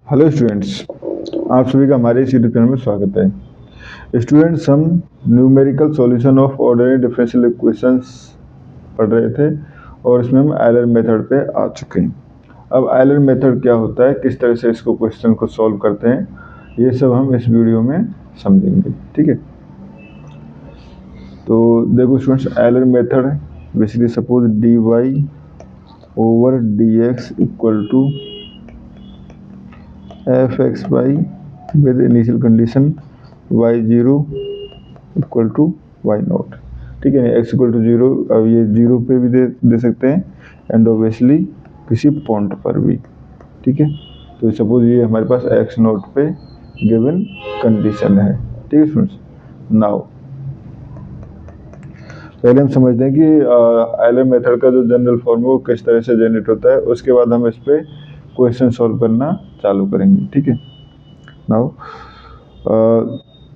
Hello students, आप सभी का हमारे इस यूट्यूब चैनल में स्वागत है। स्टूडेंट्स, हम numerical solution of ordinary differential equations पढ़ रहे थे और इसमें हम आयलर मेथड पे आ चुके हैं। अब आयलर मेथड क्या होता है, किस तरह से इसको क्वेश्चन को सॉल्व करते हैं, ये सब हम इस वीडियो में समझेंगे। ठीक है, तो देखो students, Euler method basically suppose dy over dx equal to fx by with initial condition y0 equal to y0। ठीक है, x इक्वल टू 0, अब ये 0 पे भी दे सकते हैं एंड ऑब्वियसली किसी पॉइंट पर भी। ठीक है, तो सपोज ये हमारे पास x0 पे गिवन कंडीशन है। ठीक है स्टूडेंट्स, नाउ पहले हम समझते हैं कि आयलर मेथड का जो जनरल फॉर्म है वो किस तरह से जनरेट होता है, उसके बाद हम इस पे क्वेश्चन सॉल्व करना चालू करेंगे। ठीक है, now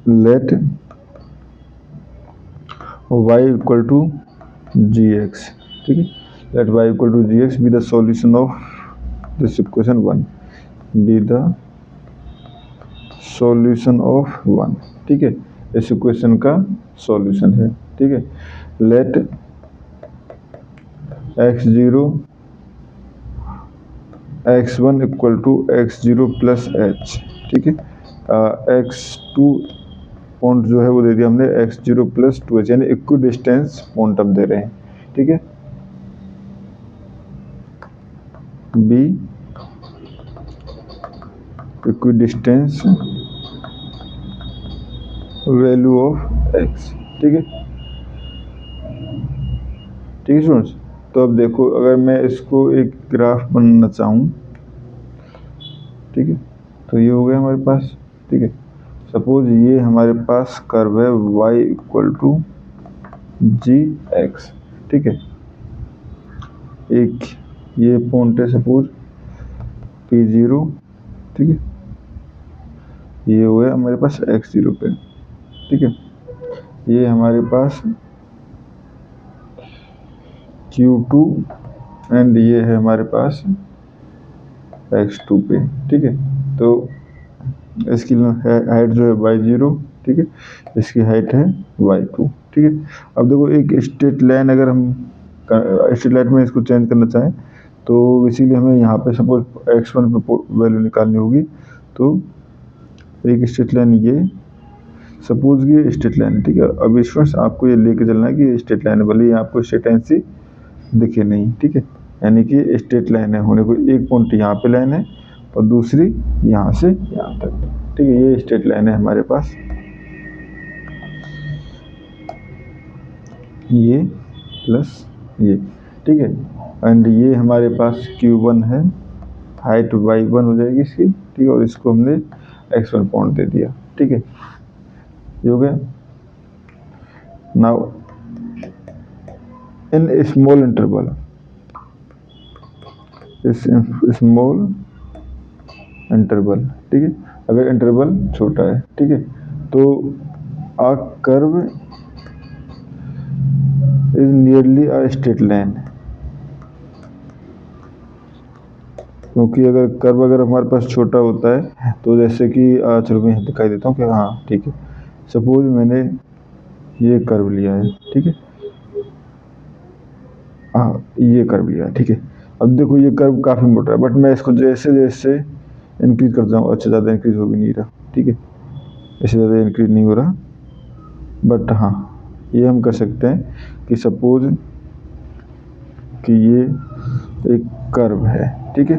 let y equal to gx। ठीक है, let y equal to gx be the solution of this equation 1, be the solution of 1। ठीक है, इस इक्वेशन का सॉल्यूशन है। ठीक है, let x0 x1 equal to x0 plus h। ठीक है, x2 पॉइंट जो है वो दे दिया हमने x0 प्लस 2h, यानी इक्वी डिस्टेंस पॉइंट हम दे रहे हैं। ठीक है, be equidistant value of x। ठीक है, ठीक है स्टूडेंट्स, तो अब देखो अगर मैं इसको एक ग्राफ बनाना चाहूँ, ठीक है, तो ये हो गया हमारे पास। ठीक है, सपोज ये हमारे पास कर्व है y equal to g x. ठीक है, एक ये पॉइंट है सपोज P0। ठीक है, ये हो गया हमारे पास x0 पे। ठीक है, ये हमारे पास Q2 एंड ये है हमारे पास x2 पे। ठीक है, तो इसकी हाइट जो है y0। ठीक है, इसकी हाइट है y2। ठीक है, अब देखो एक स्ट्रेट लाइन, अगर हम स्ट्रेट लाइन में इसको चेंज करना चाहें तो इसीलिए हमें यहाँ पे सपोज x1 पे वैल्यू निकालनी होगी। तो एक स्ट्रेट लाइन ये सपोज ये स्ट्रेट लाइन है। ठीक है, अब स्टूडेंट्स आपको ये लेके चलना है कि स्ट्रेट लाइन, भले ही आपको स्ट्रेट लाइन सी दिखे नहीं। ठीक है, यानी कि स्ट्रेट लाइन है होने को एक पॉइंट यहाँ पे लाइन है और दूसरी यहाँ से यहाँ तक। ठीक है, ये स्ट्रेट लाइन है हमारे पास, ये प्लस ये। ठीक है, एंड ये हमारे पास Q1 है, हाइट y1 हो जाएगी इसकी। ठीक है, और इसको हमने x1 पॉइंट दे दिया। ठीक है, ये हो गया। नाउ इन स्मॉल इंटरवल, इस स्मॉल इंटरवल, ठीक है, अगर इंटरवल छोटा है, ठीक है, तो a curve is nearly a straight line. क्योंकि अगर कर्व अगर हमारे पास छोटा होता है तो जैसे कि चलो मैं दिखाई देता हूँ कि हाँ ठीक है, सपोज मैंने ये कर्व लिया है। ठीक है, हाँ ये कर्व लिया है। ठीक है, अब देखो ये कर्व काफ़ी मोटा है, बट मैं इसको जैसे जैसे इंक्रीज करता हूँ, अच्छा ज़्यादा इंक्रीज हो भी नहीं रहा। ठीक है, इससे ज़्यादा इंक्रीज नहीं हो रहा, बट हाँ ये हम कर सकते हैं कि सपोज कि ये एक कर्व है। ठीक है,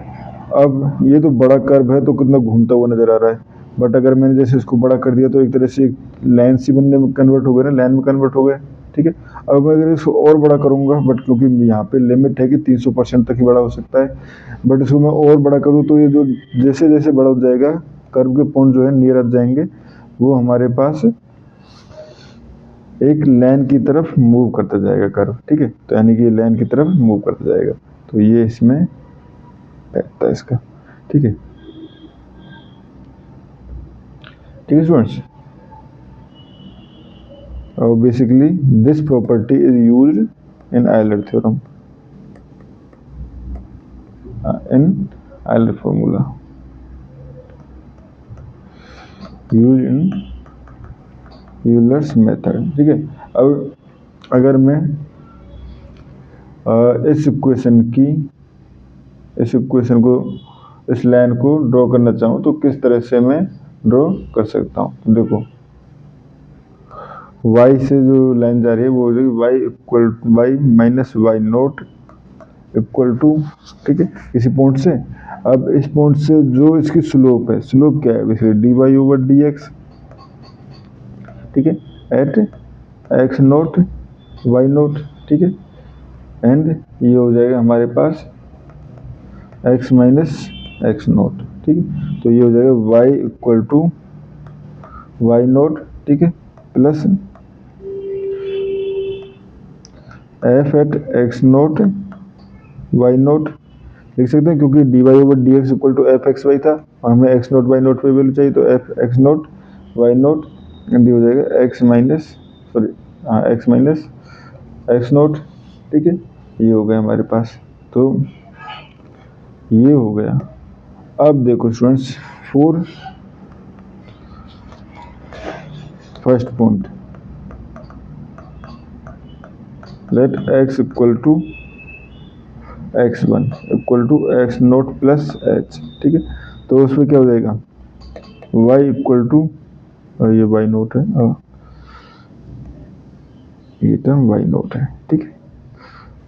अब ये तो बड़ा कर्व है तो कितना घूमता हुआ नज़र आ रहा है, बट अगर मैंने जैसे इसको बड़ा कर दिया तो एक तरह से लाइन सी बनने में कन्वर्ट हो गया ना, लाइन में कन्वर्ट हो गया। ठीक है, अब मैं अगर इसको और बड़ा करूँगा, बट क्योंकि यहाँ पे लिमिट है कि 300% तक ही बड़ा हो सकता है, बट इसको मैं और बड़ा करूँ तो ये जो जैसे जैसे बड़ा हो जाएगा, कर्व के पॉइंट जो है नियर आ जाएंगे, वो हमारे पास एक लाइन की तरफ मूव करता जाएगा कर्व। ठीक है, तो यानी कि लाइन की तरफ मूव करता जाएगा, तो ये इसमें रहता है इसका। ठीक है, ठीक है स्टूडेंट्स, और basically this property is used in Euler theorem, in Euler formula. Use in Euler's method, ठीक है। अब अगर मैं इस इक्वेशन को, इस लाइन को ड्रॉ करना चाहूँ तो किस तरह से मैं ड्रॉ कर सकता हूँ। तो देखो y से जो लाइन जा रही है वो हो जाएगी y इक्वल y minus y naught equal to, ठीक है, किसी पॉइंट से। अब इस पॉइंट से जो इसकी स्लोप है, स्लोप क्या है basically d y over d x, ठीक है, at x naught y naught, ठीक है। एंड ये हो जाएगा हमारे पास x माइनस एक्स नोट, ठीक है। तो ये हो जाएगा y equal to y naught, ठीक है, plus f at x naught y naught लिख सकते हैं, क्योंकि d y over d x equal to f x y था और हमें एक्स नोट वाई नोट पे वैल्यू चाहिए, तो f x naught y naught and हो जाएगा एक्स माइनस एक्स नोट, ठीक है। ये हो गया हमारे पास, तो ये हो गया। अब देखो students, for first point let x equal to x1 equal to x naught plus h, ठीक है। तो उसमें क्या हो जाएगा y इक्वल टू, ये y नोट है, ये टर्म y नोट है, ठीक है।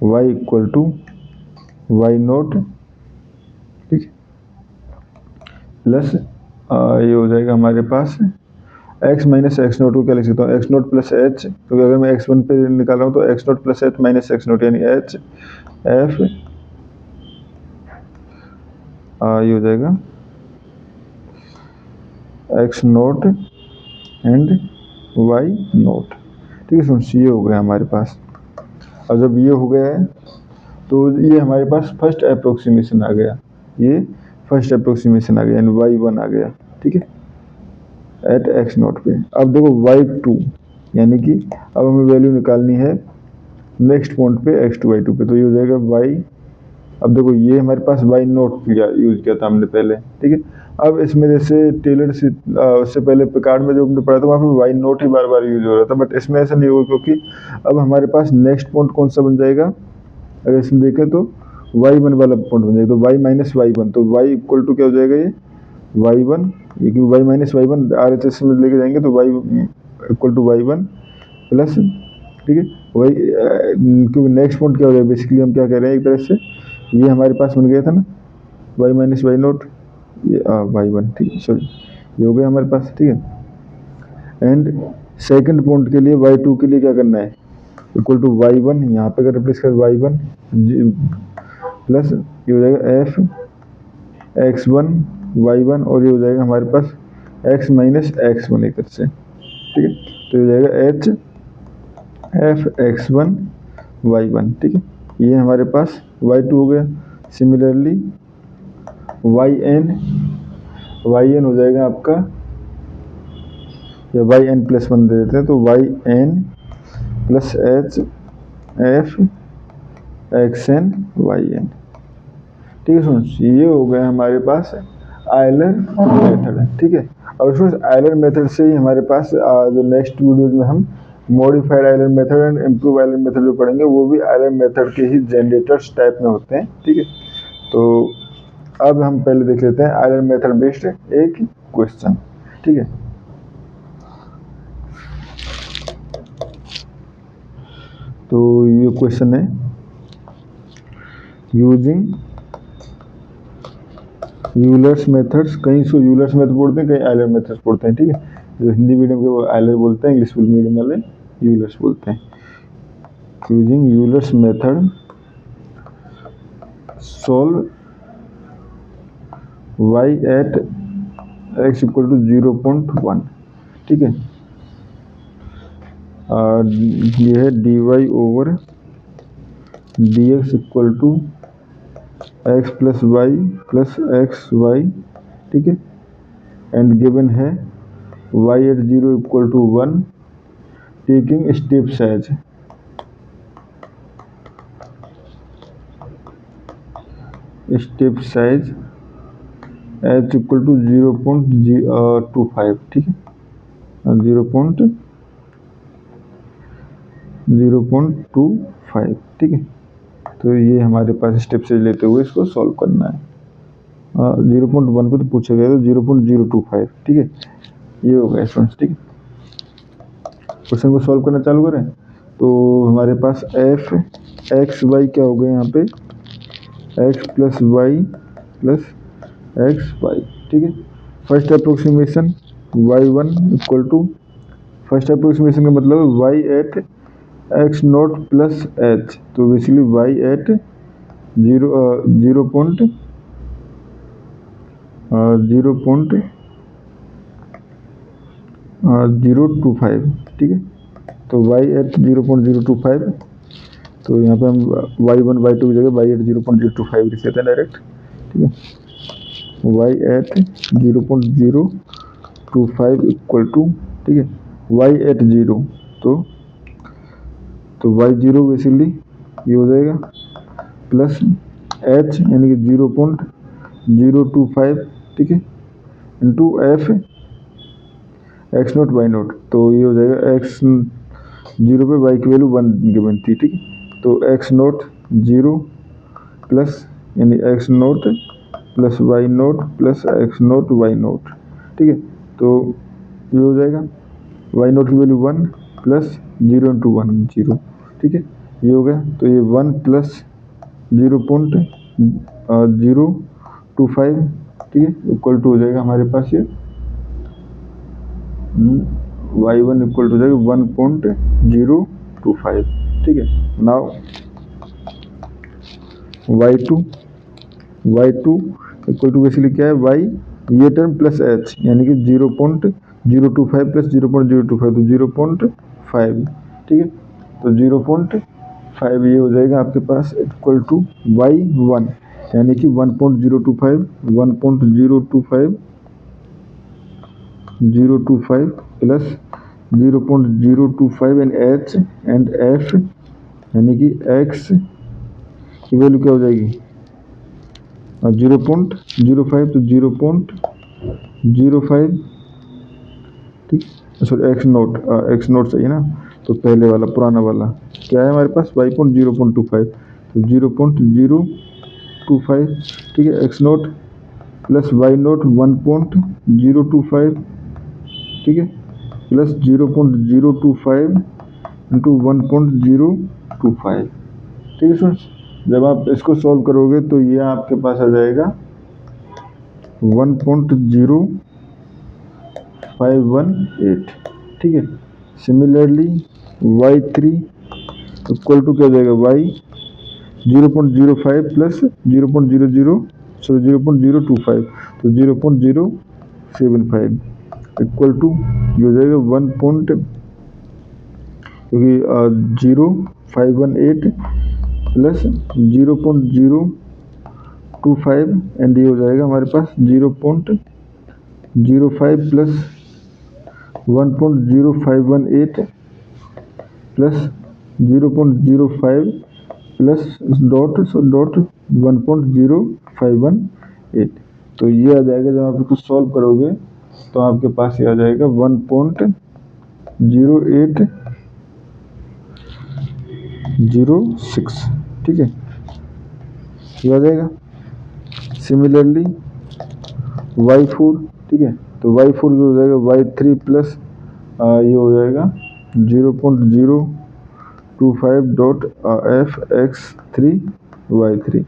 y equal to y naught, ठीक है, प्लस ये हो जाएगा हमारे पास x माइनस एक्स नोट को क्या लिख सकता हूँ, एक्स नोट प्लस एच, क्योंकि अगर मैं x1 पे निकाल रहा हूँ तो x naught plus h minus x naught यानी एच एफ, ये हो जाएगा x naught and y naught, ठीक है फ्रेंड्स। ये हो गया हमारे पास। और जब ये हो गया है तो ये हमारे पास फर्स्ट अप्रोक्सीमेशन आ गया, ये फर्स्ट अप्रोक्सीमेशन आ गया यानी y1 आ गया, ठीक है, एट एक्स नोट पे। अब देखो y2 यानी कि अब हमें वैल्यू निकालनी है नेक्स्ट पॉइंट पे x2 y2 पे, तो ये हो जाएगा y। अब देखो ये हमारे पास y नोट यूज किया था हमने पहले, ठीक है। अब इसमें जैसे टेलर से उससे पहले पिकार्ड में जो हमने पढ़ा था वहाँ पे y नोट ही बार बार यूज हो रहा था, बट इसमें ऐसा नहीं होगा, क्योंकि अब हमारे पास नेक्स्ट पॉइंट कौन सा बन जाएगा, अगर इसमें देखें तो y1 वाला पॉइंट बन जाएगा, तो y माइनस वाई वन, तो y इक्वल टू क्या हो जाएगा ये y1, ये क्योंकि y minus y one RHS में लेके जाएंगे तो y equal to y1 plus, ठीक है, वही क्योंकि नेक्स्ट पॉइंट क्या हो जाएगा, बेसिकली हम क्या कह रहे हैं एक तरह से, ये हमारे पास बन गया था ना y माइनस वाई नोट, ये y1, ठीक है, सॉरी ये हो गया हमारे पास, ठीक है। एंड सेकंड पॉइंट के लिए y2 के लिए क्या करना है, इक्वल टू y1, यहाँ पे अगर रिप्लेस कर y1 प्लस ये हो जाएगा f x1 y1 और ये हो जाएगा हमारे पास x माइनस x1 एक तरह से, ठीक है। तो ये हो जाएगा h f x1 y1, ठीक है। ये हमारे पास y2 हो गया। सिमिलरली yn हो जाएगा आपका, या yn प्लस 1 दे देते हैं, तो yn plus H F xn yn, ठीक है फ्रेंड्स। ये हो गया हमारे पास आयलर मेथड, ठीक है। और फ्रेंड्स आयलर मेथड से ही हमारे पास जो नेक्स्ट वीडियोज में हम modified Euler method and improve Euler method जो पढ़ेंगे वो भी आयलर मेथड के ही जनरेटर्स टाइप में होते हैं, ठीक है। तो अब हम पहले देख लेते हैं आयलर मेथड बेस्ड एक क्वेश्चन, ठीक है। तो ये क्वेश्चन है, यूजिंग यूलर्स मेथड्स, कहीं इसको यूलर्स मेथड बोलते हैं, कहीं आयलर मेथड्स बोलते हैं, ठीक है। जो हिंदी मीडियम के वो आयलर बोलते हैं, इंग्लिश मीडियम वाले यूलर्स बोलते हैं। Using Euler's method solve y at x equal to 0.1, ठीक है। और ये है dy over dx equal to x plus y plus x y, ठीक है। एंड गिवन है y at 0 equal to 1 taking step size, h equal to 0.25, ठीक है, 0.25, ठीक है। तो ये हमारे पास स्टेप से लेते हुए इसको सॉल्व करना है। 0.1 पे तो पूछा गया था 0.025, ठीक है, ये होगा स्टूडेंट्स, ठीक है। क्वेश्चन को सॉल्व करना चालू करें। तो हमारे पास एफ एक्स वाई क्या हो गया यहाँ पे, x plus y plus x y, ठीक है। First approximation y1 equal to, first approximation का मतलब है y at x naught plus h, तो बेसिकली y एट 0.025, ठीक है। तो y एट 0.025, तो यहाँ पे हम y1 y2 की जगह y एट 0.025 लिख देते हैं डायरेक्ट, ठीक है। y एट 0.025 इक्वल टू, ठीक है, y एट 0, तो y0 बेसिकली ये हो जाएगा प्लस h यानी कि 0.025, ठीक है, into f x naught y naught, तो ये हो जाएगा एक्स 0 पे y की वैल्यू 1 गिवन थी, ठीक है। तो एक्स नोट 0 प्लस यानी x naught plus y naught plus x naught y naught, ठीक है। तो ये हो जाएगा वाई नोट की वैल्यू 1 प्लस 0 इंटू 1 0, ठीक है, ये हो गया। तो ये 1 प्लस 0.025, ठीक है, इक्वल टू हो जाएगा हमारे पास ये y1 इक्वल टू हो जाएगा 1.025, ठीक है। Now y2 equal to basically क्या है, y ये टर्म प्लस h यानी कि 0.025 प्लस 0.025, तो 0.5, ठीक है। तो 0.5 ये हो जाएगा आपके पास इक्वल टू y1 यानी कि 1.025 प्लस 0.025 एंड f यानी कि x की वैल्यू क्या हो जाएगी 0.05, तो 0.05, ठीक, सॉरी एक्स नोट चाहिए ना, तो पहले वाला पुराना वाला क्या है हमारे पास y.0.25, तो 0.025, ठीक है, x naught plus y naught 1.025, ठीक है, प्लस 0.025 इंटू 1.025, ठीक है स्टूडेंट्स। जब आप इसको सॉल्व करोगे तो ये आपके पास आ जाएगा 1.0518, ठीक है। सिमिलरली y3 इक्वल टू क्या हो जाएगा, y 0.05 प्लस 0.025, तो 0.075 इक्वल टू ये हो जाएगा 0.518 प्लस 0.025 एंड ये हो जाएगा हमारे पास 0.05 प्लस 1.0518 प्लस 0.05 प्लस डॉट 1.0518, तो ये आ जाएगा। जब आप इसको सॉल्व करोगे तो आपके पास ये आ जाएगा 1.0806, ठीक है, ये आ जाएगा। सिमिलरली y4, ठीक है, तो y4 जो हो जाएगा y3 प्लस ये हो जाएगा 0.025.f(x3y3),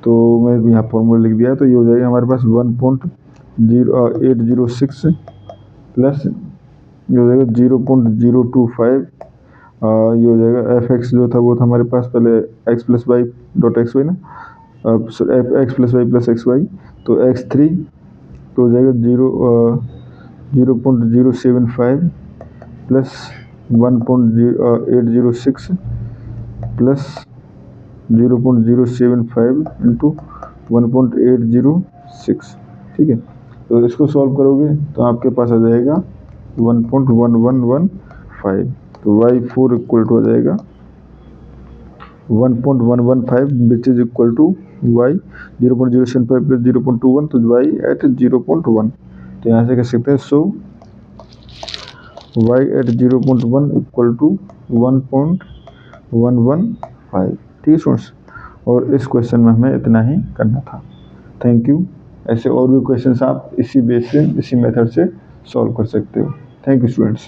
तो मैं यहाँ फॉर्मूला लिख दिया, तो ये हो जाएगा हमारे पास 1.0806 प्लस ये हो जाएगा 0.025, ये हो जाएगा f(x) जो था वो था हमारे पास पहले x plus y dot x y ना, x plus y plus x y, तो x3 तो हो जाएगा 0.075 प्लस 1.806 प्लस 0.075 इंटू 1.806, ठीक है। तो इसको सॉल्व करोगे तो आपके पास आ जाएगा 1.1115, तो y4 इक्वल टू आ जाएगा 1.115 which is equal to y 0.075 plus 0.21 तो वाई एट 0.1। तो यहाँ से कह सकते हैं सो वाई एट 0.1 इक्वल टू 1.115। ठीक है स्टूडेंट्स, और इस क्वेश्चन में हमें इतना ही करना था। Thank you. ऐसे और भी क्वेश्चंस आप इसी बेस से, इसी मेथड से सॉल्व कर सकते हो। Thank you students.